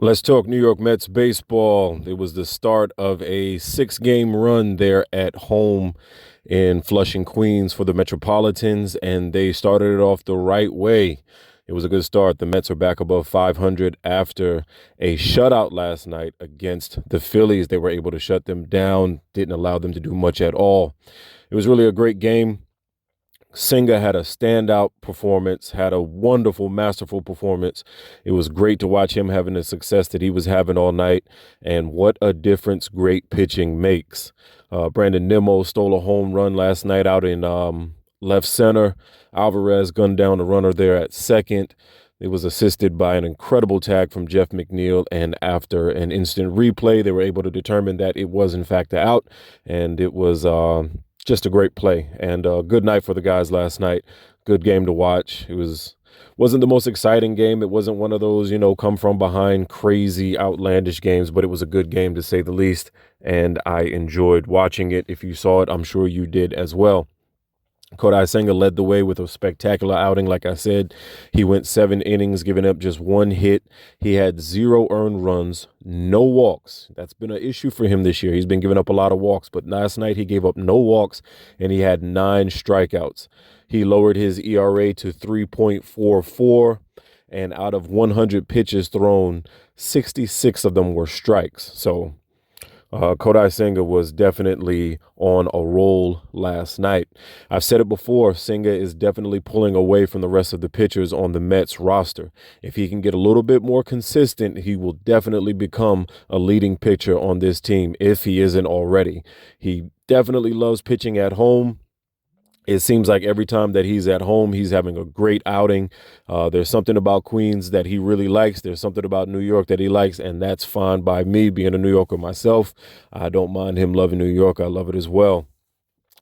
Let's talk New York Mets baseball. It was the start of a six-game run there at home in Flushing, Queens for the Metropolitans, and they started it off the right way. It was a good start. The Mets are back above 500 after a shutout last night against the Phillies. They were able to shut them down, didn't allow them to do much at all. It was really a great game. Senga had a standout performance, had a wonderful, masterful performance. It was great to watch him having the success that he was having all night. And what a difference great pitching makes. Brandon Nimmo stole a home run last night out in left center. Alvarez gunned down the runner there at second. It was assisted by an incredible tag from Jeff McNeil, and after an instant replay, they were able to determine that it was, in fact, the out, and it was just a great play and a good night for the guys last night. Good game to watch. Wasn't the most exciting game. It wasn't one of those, come from behind crazy outlandish games, but it was a good game to say the least, and I enjoyed watching it. If you saw it, I'm sure you did as well. Kodai Senga led the way with a spectacular outing. Like I said, he went 7 innings, giving up just one hit. He had 0 earned runs, no walks. That's been an issue for him this year. He's been giving up a lot of walks, but last night he gave up no walks and he had 9 strikeouts. He lowered his ERA to 3.44, and out of 100 pitches thrown, 66 of them were strikes. So Kodai Senga was definitely on a roll last night. I've said it before, Senga is definitely pulling away from the rest of the pitchers on the Mets roster. If he can get a little bit more consistent, he will definitely become a leading pitcher on this team if he isn't already. He definitely loves pitching at home. It seems like every time that he's at home, he's having a great outing. There's something about Queens that he really likes. There's something about New York that he likes, and that's fine by me, being a New Yorker myself. I don't mind him loving New York. I love it as well.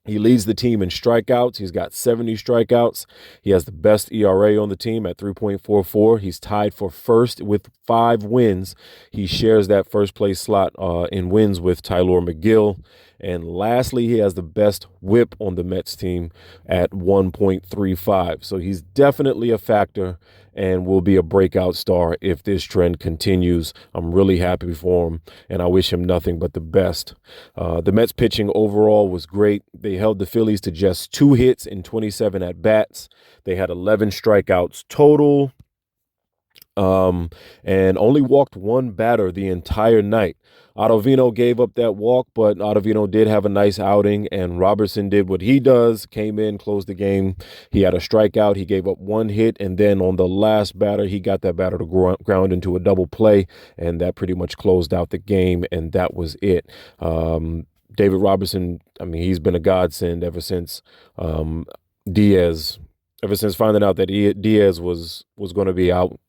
He leads the team in strikeouts. He's got 70 strikeouts. He has the best ERA on the team at 3.44. He's tied for first with 5 wins. He shares that first place slot in wins with Tyler McGill. And lastly, he has the best whip on the Mets team at 1.35. So he's definitely a factor and will be a breakout star if this trend continues. I'm really happy for him, and I wish him nothing but the best. The Mets pitching overall was great. They held the Phillies to just 2 hits in 27 at-bats. They had 11 strikeouts total, and only walked one batter the entire night. Ottavino gave up that walk, but Ottavino did have a nice outing, and Robertson did what he does, came in, closed the game. He had a strikeout. He gave up one hit, and then on the last batter, he got that batter to ground into a double play, and that pretty much closed out the game, and that was it. David Robertson, I mean, he's been a godsend ever since Diaz, ever since finding out that Diaz was going to be out.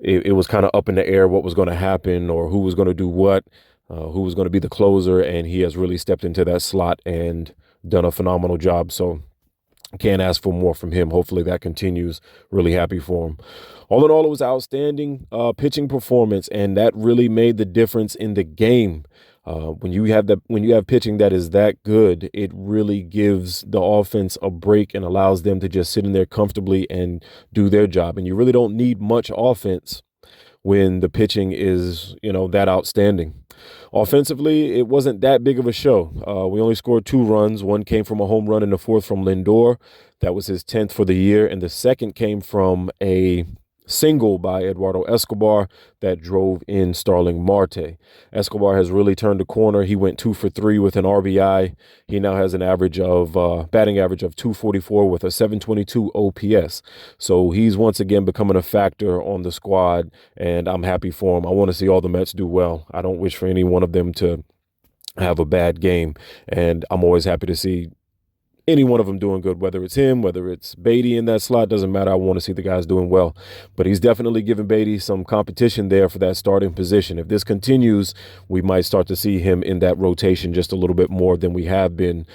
It was kind of up in the air what was going to happen or who was going to do what, who was going to be the closer, and he has really stepped into that slot and done a phenomenal job. So can't ask for more from him. Hopefully that continues. Really happy for him. All in all, it was outstanding pitching performance, and that really made the difference in the game. When you have pitching that is that good, it really gives the offense a break and allows them to just sit in there comfortably and do their job. And you really don't need much offense when the pitching is, that outstanding. Offensively, it wasn't that big of a show. We only scored 2 runs. One came from a home run in the 4th from Lindor. That was his 10th for the year. And the second came from a single by Eduardo Escobar that drove in Starling Marte. Escobar has really turned the corner. He went 2 for 3 with an RBI. He now has an batting average of 244 with a 722 OPS. So he's once again becoming a factor on the squad, and I'm happy for him. I want to see all the Mets do well. I don't wish for any one of them to have a bad game, and I'm always happy to see any one of them doing good, whether it's him, whether it's Beatty in that slot, doesn't matter. I want to see the guys doing well. But he's definitely giving Beatty some competition there for that starting position. If this continues, we might start to see him in that rotation just a little bit more than we have been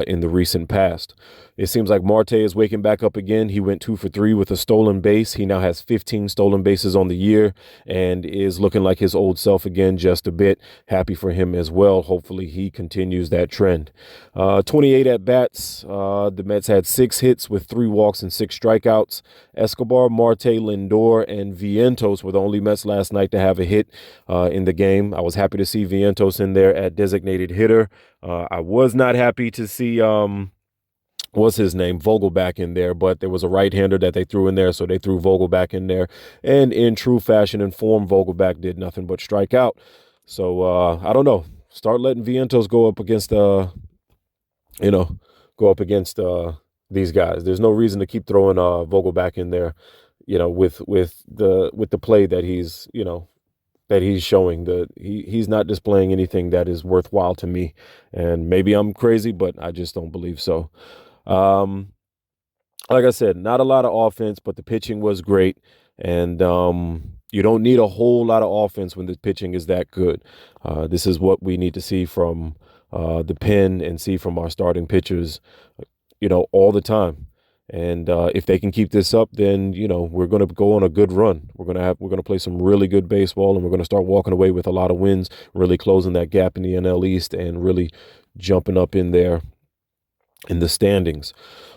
in the recent past. It seems like Marte is waking back up again. He went 2 for 3 with a stolen base. He now has 15 stolen bases on the year and is looking like his old self again just a bit. Happy for him as well. Hopefully he continues that trend. 28 at-bats. The Mets had 6 hits with 3 walks and 6 strikeouts. Escobar, Marte, Lindor, and Vientos were the only Mets last night to have a hit in the game. I was happy to see Vientos in there at designated hitter. I was not happy to see what's his name, Vogelback in there, but there was a right-hander that they threw in there, so they threw Vogelback in there. And in true fashion and form, Vogelback did nothing but strike out. So I don't know. Start letting Vientos go up against these guys. There's no reason to keep throwing Vogelback in there, with the play that he's showing. He's not displaying anything that is worthwhile to me. And maybe I'm crazy, but I just don't believe so. Like I said, not a lot of offense, but the pitching was great. And you don't need a whole lot of offense when the pitching is that good. This is what we need to see from the pen and see from our starting pitchers, all the time. And if they can keep this up, then, we're going to go on a good run. We're going to play some really good baseball, and we're going to start walking away with a lot of wins, really closing that gap in the NL East and really jumping up in there in the standings.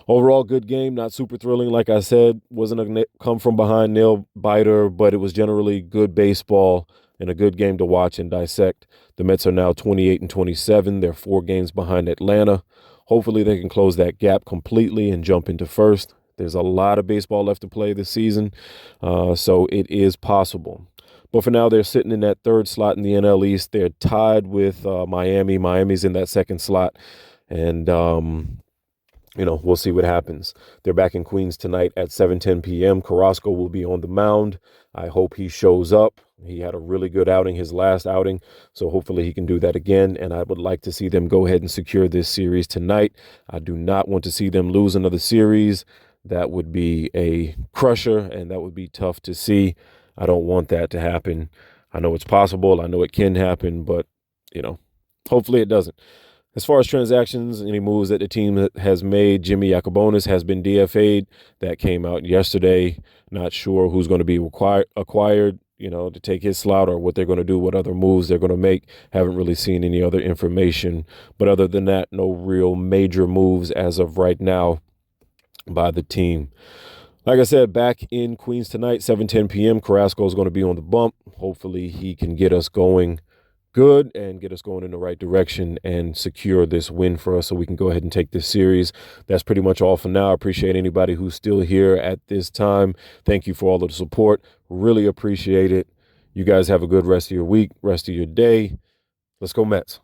Overall, good game, not super thrilling. Like I said, wasn't a come from behind nail biter, but it was generally good baseball and a good game to watch and dissect. The Mets are now 28-27. They're 4 games behind Atlanta. Hopefully they can close that gap completely and jump into first. There's a lot of baseball left to play this season, so it is possible. But for now, they're sitting in that 3rd slot in the NL East. They're tied with Miami. Miami's in that 2nd slot. And, we'll see what happens. They're back in Queens tonight at 7:10 p.m. Carrasco will be on the mound. I hope he shows up. He had a really good outing, his last outing, so hopefully he can do that again. And I would like to see them go ahead and secure this series tonight. I do not want to see them lose another series. That would be a crusher, and that would be tough to see. I don't want that to happen. I know it's possible. I know it can happen, but, hopefully it doesn't. As far as transactions, any moves that the team has made, Jimmy Yacobonis has been DFA'd. That came out yesterday. Not sure who's going to be acquired, to take his slot or what they're going to do, what other moves they're going to make. Haven't really seen any other information. But other than that, no real major moves as of right now by the team. Like I said, back in Queens tonight, 7:10 p.m. Carrasco is going to be on the bump. Hopefully he can get us going good and get us going in the right direction and secure this win for us so we can go ahead and take this series. That's pretty much all for now. I appreciate anybody who's still here at this time. Thank you for all of the support. Really appreciate it. You guys have a good rest of your week, rest of your day. Let's go Mets.